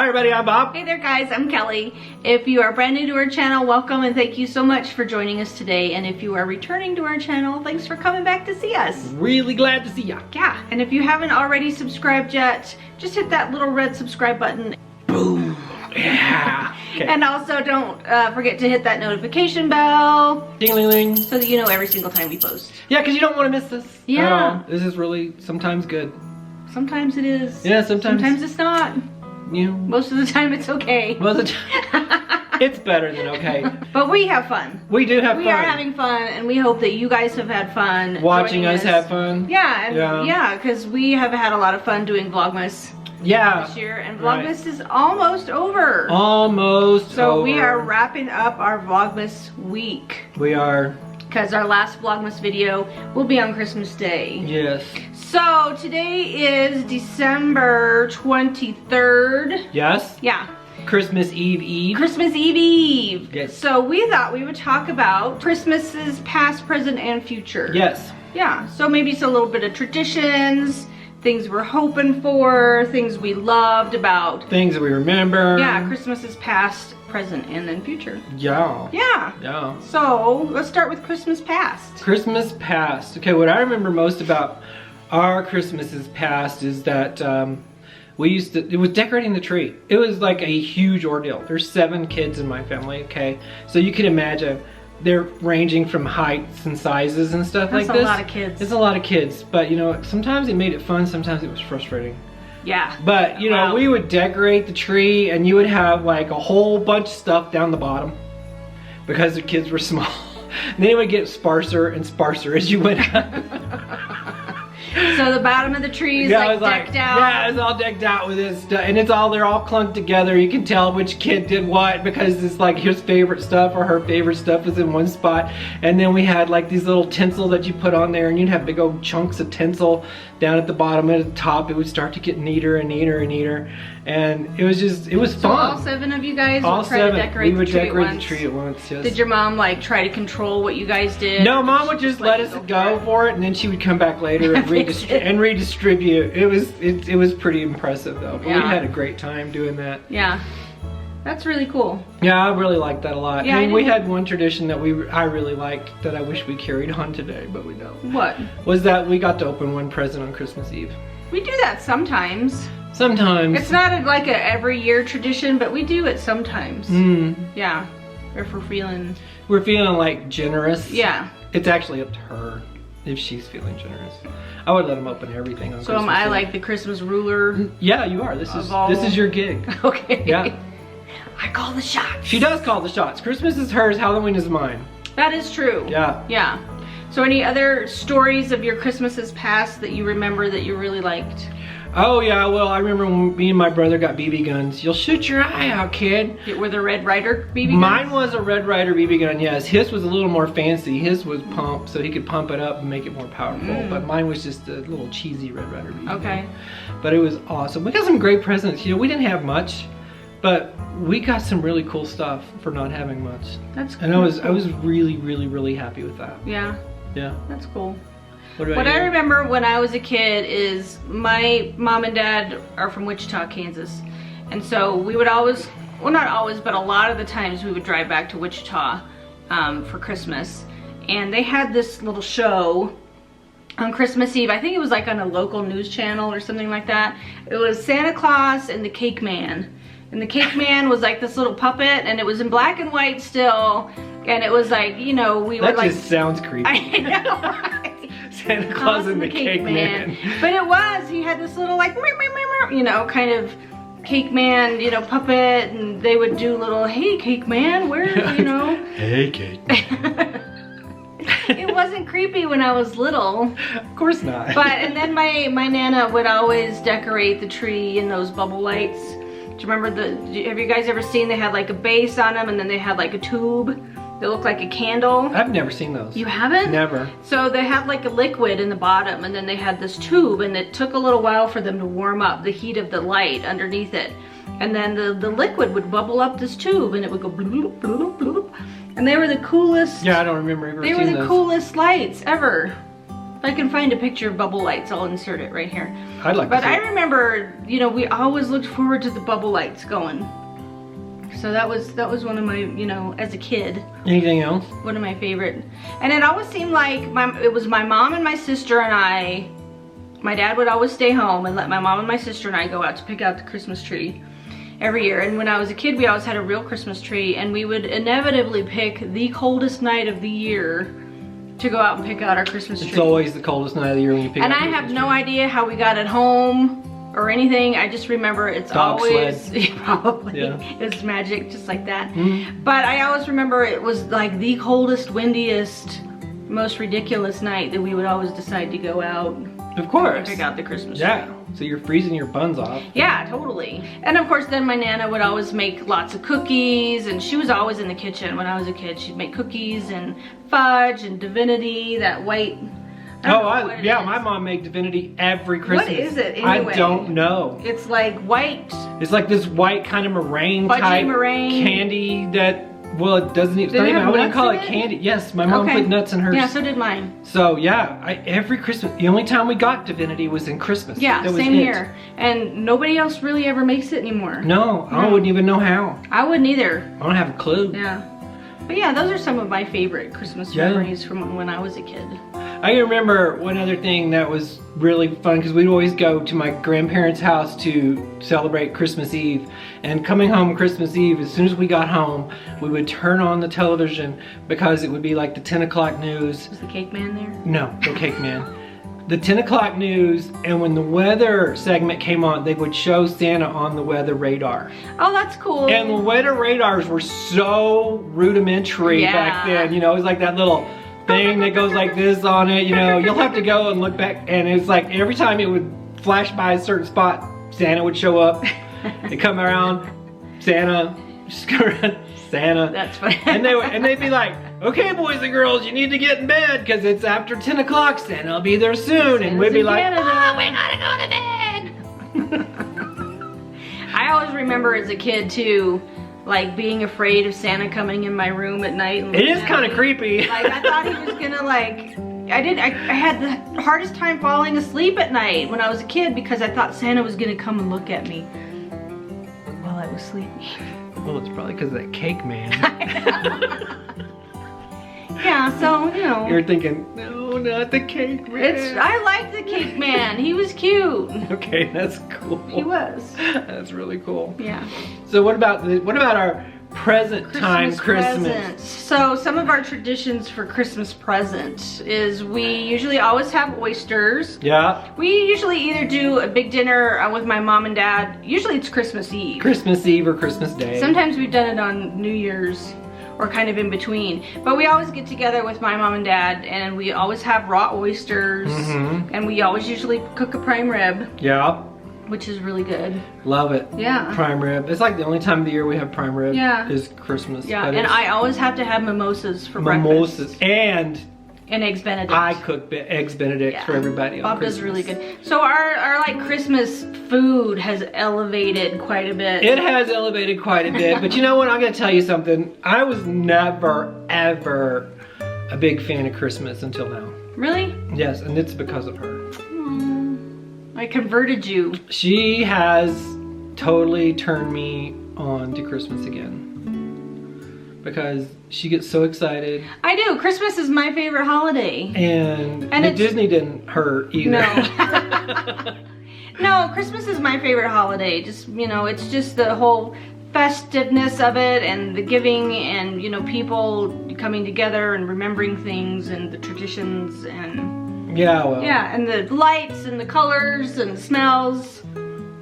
everybody, I'm Bob. Hey there guys, I'm Kelly. If you are brand new to our channel, welcome and thank you so much for joining us today. And if you are returning to our channel, thanks for coming back to see us. Really glad to see ya. Yeah, and if you haven't already subscribed yet, just hit that little red subscribe button. Boom. Yeah. Okay. And also don't forget to hit that notification bell. Ding-ling-ling. So that you know every single time we post. Yeah, because you don't want to miss this. Yeah. This is really sometimes good. Sometimes it is. Yeah, sometimes it's not. You know, Most of the time it's okay. most of the time, it's better than okay. But we have fun. We do have fun. We are having fun, and we hope that you guys have had fun watching joining us have fun. Yeah, and Yeah. yeah, because we have had a lot of fun doing Vlogmas Yeah. this year, and Right. Vlogmas is almost over. Almost So over. we are wrapping up our Vlogmas week, We are. because our last Vlogmas video will be on Christmas Day. Yes. So today is December 23rd. Yes. Yeah. Christmas Eve. Christmas Eve. Yes. So we thought we would talk about Christmases past, present, and future. Yes. Yeah, so maybe it's a little bit of traditions, things we're hoping for, things we loved about. Things that we remember. Yeah, Christmases past, present, and then future. Yeah. Yeah. Yeah. So let's start with Christmas past. Christmas past. Okay, what I remember most about our Christmases past is that it was decorating the tree. It was like a huge ordeal. There's 7 kids in my family, okay? So you can imagine they're ranging from heights and sizes and stuff like this. That's a lot of kids. It's a lot of kids, but you know, sometimes it made it fun, sometimes it was frustrating. Yeah. But you know, Wow. we would decorate the tree and you would have like a whole bunch of stuff down the bottom because the kids were small. And then it would get sparser and sparser as you went up. So the bottom of the tree is like decked out. Yeah, it's all decked out with this stuff, and they're all clunked together. You can tell which kid did what because it's like his favorite stuff or her favorite stuff is in one spot. And then we had like these little tinsel that you put on there, and you'd have big old chunks of tinsel down at the bottom and at the top. It would start to get neater and neater and neater, and it was fun. So all 7 of you guys all would try 7. to decorate We would the tree decorate at the once. tree at once. Yes. Did your mom like try to control what you guys did? No, Mom would just let us go for it, and then she would come back later and redistribute. It was pretty impressive though. But we Yeah. had a great time doing that. Yeah. That's really cool. Yeah, I really liked that a lot. Yeah, and we I had one tradition that I really liked that I wish we carried on today, but we don't. What? Was that we got to open one present on Christmas Eve. We do that sometimes. Sometimes. It's not like a every year tradition, but we do it sometimes. Yeah. If we're feeling like generous. yeah. It's actually up to her if she's feeling generous. I would let them open everything on So Christmas am I Eve. like the Christmas ruler? Yeah, you are. This is your gig. Okay. Yeah. I call the shots. She does call the shots. Christmas is hers, Halloween is mine. That is true. Yeah. Yeah. So any other stories of your Christmases past that you remember that you really liked? Oh yeah, well I remember when me and my brother got BB guns. You'll shoot your eye out, kid. Were the Red Ryder BB guns? Mine was a Red Ryder BB gun, yes. His was a little more fancy. His was pumped, so he could pump it up and make it more powerful. But mine was just a little cheesy Red Ryder BB gun. Okay. But it was awesome. We got some great presents. You know, we didn't have much, but we got some really cool stuff for not having much. That's cool. And I was really, really, really happy with that. Yeah. Yeah. That's cool. What about What you? I remember when I was a kid is my mom and dad are from Wichita, Kansas. And so we would always, well not always, but a lot of the times we would drive back to Wichita for Christmas. And they had this little show on Christmas Eve. I think it was like on a local news channel or something like that. It was Santa Claus and the Cake Man. And the Cake Man was like this little puppet, and it was in black and white still. And it was like, you know, we were like... That just sounds creepy. I know, right? Santa Claus and the Cake Man. But it was, he had this little like, you know, kind of Cake Man, you know, puppet, and they would do little, hey Cake Man, where, you know. Hey Cake Man. It wasn't creepy when I was little. Of course not. But, and then my Nana would always decorate the tree in those bubble lights. Do you remember have you guys ever seen, they had like a base on them, and then they had like a tube that looked like a candle? I've never seen those. You haven't? Never. So they had like a liquid in the bottom, and then they had this tube, and it took a little while for them to warm up, the heat of the light underneath it. And then the liquid would bubble up this tube, and it would go bloop, bloop, bloop. And they were the coolest. Yeah, I don't remember ever seeing They those. were the coolest lights ever. If I can find a picture of bubble lights, I'll insert it right here. I'd like But to see I it. remember, you know, we always looked forward to the bubble lights going. So that was one of my, you know, as a kid, Anything else? one of my favorite. And it always seemed like it was my mom and my sister and I. My dad would always stay home and let my mom and my sister and I go out to pick out the Christmas tree every year. And when I was a kid, we always had a real Christmas tree, and we would inevitably pick the coldest night of the year to go out and pick out our Christmas tree. It's always the coldest night of the year when you pick And up I your have Christmas no tree. idea how we got it home or anything. I just remember it's Dog always sled. probably Yeah. it's magic just like that. Mhm. But I always remember it was like the coldest, windiest, most ridiculous night that we would always decide to go out Of and course. pick out the Christmas Yeah. tree. So you're freezing your buns off. Yeah, totally. And of course then my Nana would always make lots of cookies, and she was always in the kitchen when I was a kid. She'd make cookies and fudge and divinity, that white. I don't know what it Yeah, is. my mom made divinity every Christmas. What is it I anyway? don't know. It's like white. It's like this white kind of meringue Fudgy type meringue. candy that, well, it doesn't even, Did it have I wouldn't nuts call in it it? candy. Yes, my mom Okay. put nuts in hers. Yeah, so did mine. So yeah, every Christmas, the only time we got divinity was in Christmas. Yeah, That was same it. here. And nobody else really ever makes it anymore. No, I No. wouldn't even know how. I wouldn't either. I don't have a clue. Yeah. But yeah, those are some of my favorite Christmas Yeah. memories from when I was a kid. I can remember one other thing that was really fun, because we'd always go to my grandparents' house to celebrate Christmas Eve. And coming home Christmas Eve, as soon as we got home, we would turn on the television, because it would be like the 10 o'clock news. Was the cake man there? No, the cake man. The 10 o'clock news, and when the weather segment came on, they would show Santa on the weather radar. Oh, that's cool. And the weather radars were so rudimentary Yeah. back then. You know, it was like that little thing that goes like this on it. You know, you'll have to go and look back, and it's like every time it would flash by a certain spot, Santa would show up. They come around, Santa, just go around, Santa. That's funny. And they'd be like, okay, boys and girls, you need to get in bed because it's after 10 o'clock. Santa will be there soon. And we'd be like, oh, we gotta go to bed. I always remember as a kid too, like being afraid of Santa coming in my room at night. And it is looking at kind of me. creepy. Like I thought he was gonna like, I had the hardest time falling asleep at night when I was a kid because I thought Santa was gonna come and look at me while I was sleeping. Well, it's probably because of that cake man. Yeah, so you know. You're thinking, no, not the cake man. I liked the cake man. He was cute. Okay, that's cool. He was. That's really cool. Yeah. So what about our present time Christmas? presents. So some of our traditions for Christmas present is we usually always have oysters. Yeah, We usually either do a big dinner with my mom and dad. Usually it's Christmas Eve. Christmas Eve or Christmas Day. Sometimes we've done it on New Year's or kind of in between. But we always get together with my mom and dad, and we always have raw oysters. Mhm. And we always usually cook a prime rib, Yeah, which is really good. love it. Yeah. Prime rib. It's like the only time of the year we have prime rib. Yeah. Is Christmas. Yeah, But and it's I always have to have mimosas for mimosas breakfast. and And eggs Benedict. I cook eggs Benedict Yeah. for everybody. On Bob does Christmas. really good. So our like Christmas food has elevated quite a bit. It has elevated quite a bit, but you know what? I'm gonna tell you something. I was never ever a big fan of Christmas until now. Really? Yes, and it's because of her. I converted you. She has totally turned me on to Christmas again. Because she gets so excited, I do. Christmas is my favorite holiday. and it's- Disney didn't hurt either. No. No, Christmas is my favorite holiday. Just, you know, it's just the whole festiveness of it and the giving and, you know, people coming together and remembering things and the traditions and Yeah, well. yeah, and the lights and the colors and the smells.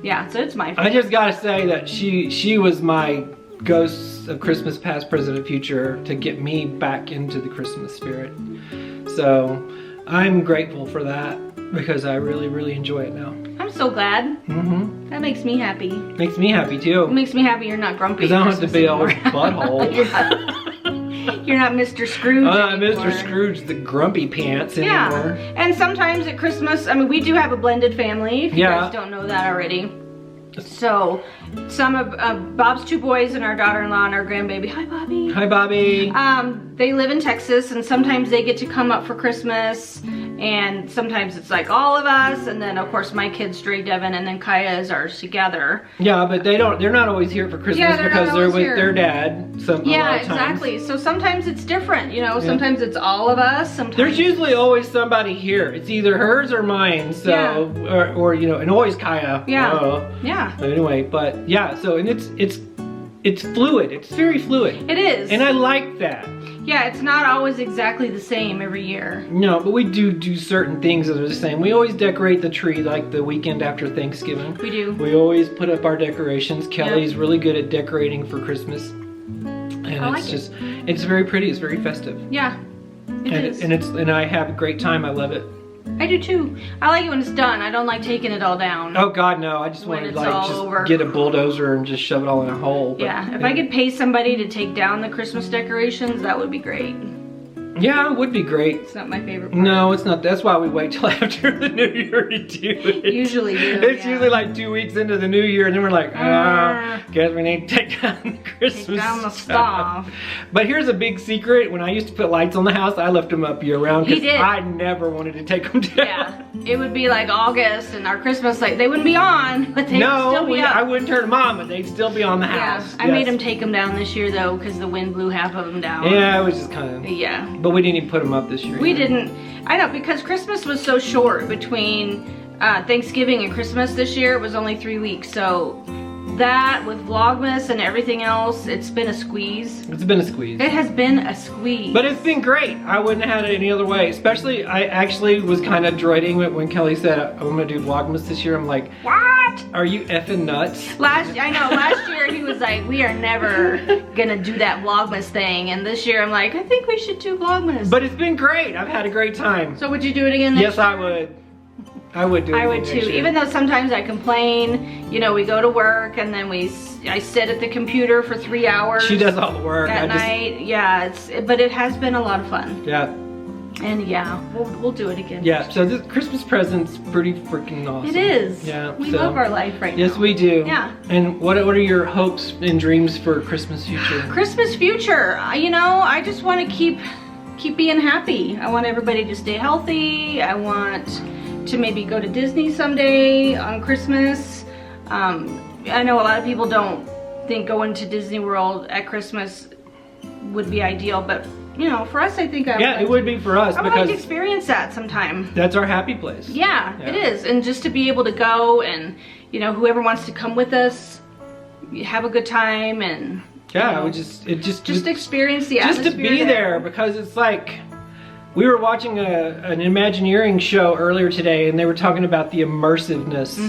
Yeah, so it's my favorite. I just gotta say that she was my ghosts of Christmas past, present, and future to get me back into the Christmas spirit. So I'm grateful for that because I really, really enjoy it now. I'm so glad. Mm-hmm. That makes me happy. Makes me happy It too. makes me happy you're not grumpy. Because I don't have to Christmas be all anymore. butthole. You're not Mr. Scrooge anymore. Mr. Scrooge the grumpy pants Yeah, anymore. and sometimes at Christmas, I mean, we do have a blended family, if you Yeah. guys don't know that already. So, some of Bob's two boys and our daughter-in-law and our grandbaby, hi Bobby. Hi, Bobby. They live in Texas, and sometimes they get to come up for Christmas, And sometimes it's like all of us, and then of course my kids, Dre, Devin, and then Kaya is ours together. Yeah, but they're not always here for Christmas because they're with their dad. Yeah, exactly. So sometimes it's different, you know, sometimes it's all of us. Sometimes there's usually always somebody here. It's either hers or mine, so or you know, and always Kaya. Yeah. But anyway, but yeah, so and it's fluid. It's very fluid. It is. And I like that. Yeah, it's not always exactly the same every year. No, but we do certain things that are the same. We always decorate the tree like the weekend after Thanksgiving. We do. We always put up our decorations. Kelly's really good at decorating for Christmas. And it's very pretty. It's very festive. Yeah, it is. And I have a great time. I love it. I do too. I like it when it's done. I don't like taking it all down. Oh God, no. I just want to like get a bulldozer and just shove it all in a hole. But, yeah, if I could pay somebody to take down the Christmas decorations, that would be great. Yeah, it would be great. It's not my favorite part. No, it's not. That's why we wait till after the new year to do it. Usually do, It's usually like 2 weeks into the new year, and then we're like, guess we need to take down the Christmas Take down the stuff. But here's a big secret. When I used to put lights on the house, I left them up year round because He did. I never wanted to take them down. Yeah, it would be like August, and our Christmas light, they wouldn't be on, but they'd still be up. I wouldn't turn them on, but they'd still be on the house. I made him take them down this year, though, because the wind blew half of them down. Yeah, it was just kind of... Yeah. But we didn't even put them up this year. We didn't. I know, because Christmas was so short between Thanksgiving and Christmas this year. It was only 3 weeks, so that with Vlogmas and everything else, it's been a squeeze. It's been a squeeze. It has been a squeeze. But it's been great. I wouldn't have had it any other way. Especially, I actually was kind of dreading it when Kelly said, I'm going to do Vlogmas this year. I'm like, what? Are you effing nuts? Last year he was like, we are never going to do that Vlogmas thing. And this year I'm like, I think we should do Vlogmas. But it's been great. I've had a great time. So would you do it again next year? Yes, I would. I would do it. I would too. Even though sometimes I complain, you know, we go to work and then I sit at the computer for 3 hours. She does all the work. At night. Yeah, but it has been a lot of fun. Yeah. And yeah, we'll do it again. Yeah, so this Christmas present's pretty freaking awesome. It is. Yeah. We love our life right now. Yes, we do. Yeah. And what are your hopes and dreams for Christmas future? Christmas future, you know, I just want to keep being happy. I want everybody to stay healthy. I want to maybe go to Disney someday on Christmas. I know a lot of people don't think going to Disney World at Christmas would be ideal, but you know, for us, I think it would be for us I would like to experience that sometime. That's our happy place. Yeah, it is, and just to be able to go and you know, whoever wants to come with us, have a good time and yeah, you know, just experience the atmosphere. Just to be there because it's like. We were watching an Imagineering show earlier today, and they were talking about the immersiveness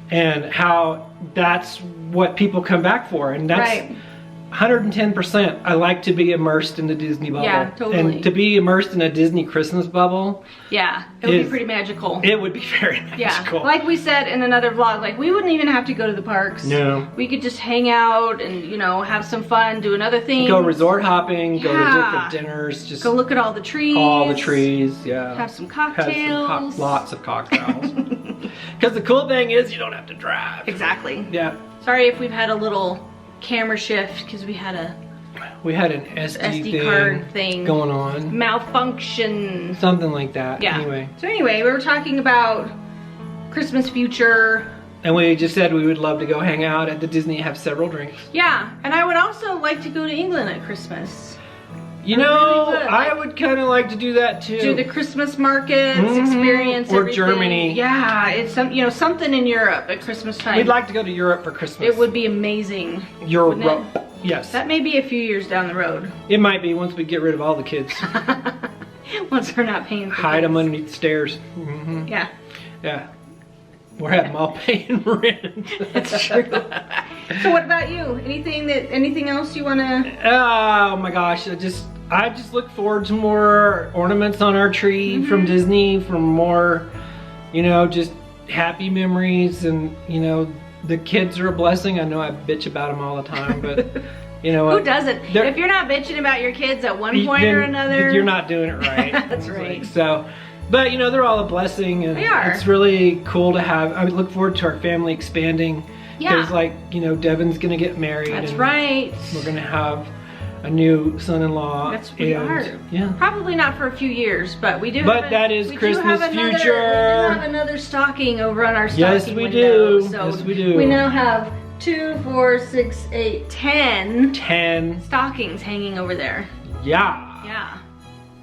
and how that's what people come back for, and that's 110%. I like to be immersed in the Disney bubble. Yeah, totally. And to be immersed in a Disney Christmas bubble. Yeah, it would be pretty magical. It would be very magical. Yeah, like we said in another vlog, like we wouldn't even have to go to the parks. No. We could just hang out and, you know, have some fun, do another thing. Go resort hopping, go to different dinners. Just go look at all the trees. All the trees, yeah. Have some cocktails. Lots of cocktails. Because the cool thing is you don't have to drive. Exactly. Yeah. Sorry if we've had a little camera shift because we had an SD card thing going on. Malfunction. Something like that. Yeah. Anyway. So anyway, we were talking about Christmas future. And we just said we would love to go hang out at the Disney and have several drinks. Yeah, and I would also like to go to England at Christmas. You know, I would kind of like to do that too. Do the Christmas markets, experience or everything. Germany. Yeah, it's something in Europe at Christmas time. We'd like to go to Europe for Christmas. It would be amazing. Europe. Yes. That may be a few years down the road. It might be once we get rid of all the kids. Once we're not paying for Hide them underneath the stairs. Yeah. Yeah. We're having them all paying rent. That's true. So what about you? Anything else you want to? Oh my gosh, I just look forward to more ornaments on our tree from Disney, from more, you know, just happy memories, and you know, the kids are a blessing. I know I bitch about them all the time, but you know what? Who doesn't? If you're not bitching about your kids at one point or another, you're not doing it right. That's right. Like, so, but you know, they're all a blessing, and they are. It's really cool to have. I look forward to our family expanding. Yeah. Because like, you know, Devin's gonna get married. That's right. We're gonna have a new son-in-law. That's pretty hard. Yeah. Probably not for a few years, but we do. But that is Christmas future. We do have another stocking over on our stocking Yes, we window. do. So yes, we do. we now have 2, 4, 6, 8, 10. 10 stockings hanging over there. Yeah. Yeah.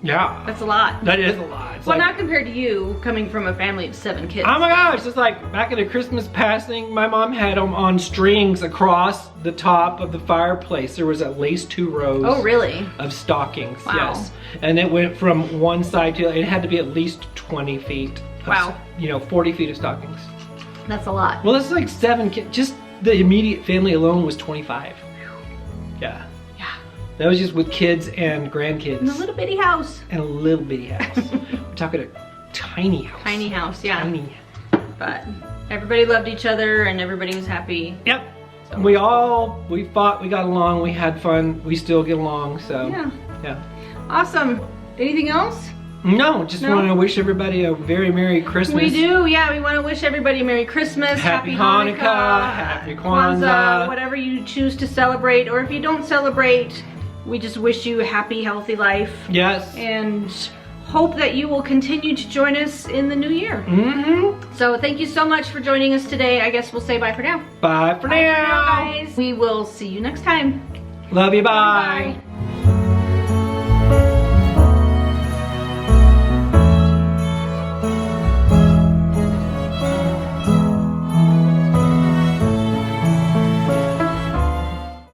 Yeah. That's a lot. That is a lot. It's well, like, not compared to you coming from a family of 7 kids. oh my gosh, it's like back at a Christmas passing, my mom had them on strings across the top of the fireplace. There was at least 2 rows. Oh, really? Of stockings, Wow. yes. And it went from one side to, it had to be at least 20 feet. Wow. 40 feet of stockings. That's a lot. Well, it's like 7 kids. Just the immediate family alone was 25. Yeah. Yeah. That was just with kids and grandkids. In a little bitty house. And a little bitty house. We're talking a tiny house. Tiny house, yeah. Tiny. But everybody loved each other and everybody was happy. Yep. So. We fought, we got along, we had fun, we still get along, so. Yeah. Yeah. Awesome. Anything else? No, just No? want to wish everybody a very Merry Christmas. We do, yeah. We want to wish everybody Merry Christmas, Happy Hanukkah, Hanukkah, Happy Kwanzaa. whatever you choose to celebrate, or if you don't celebrate, we just wish you a happy, healthy life. Yes. And hope that you will continue to join us in the new year. Mm-hmm. So thank you so much for joining us today. I guess we'll say bye for now. Bye for now. Guys. We will see you next time. Love you, bye. Bye.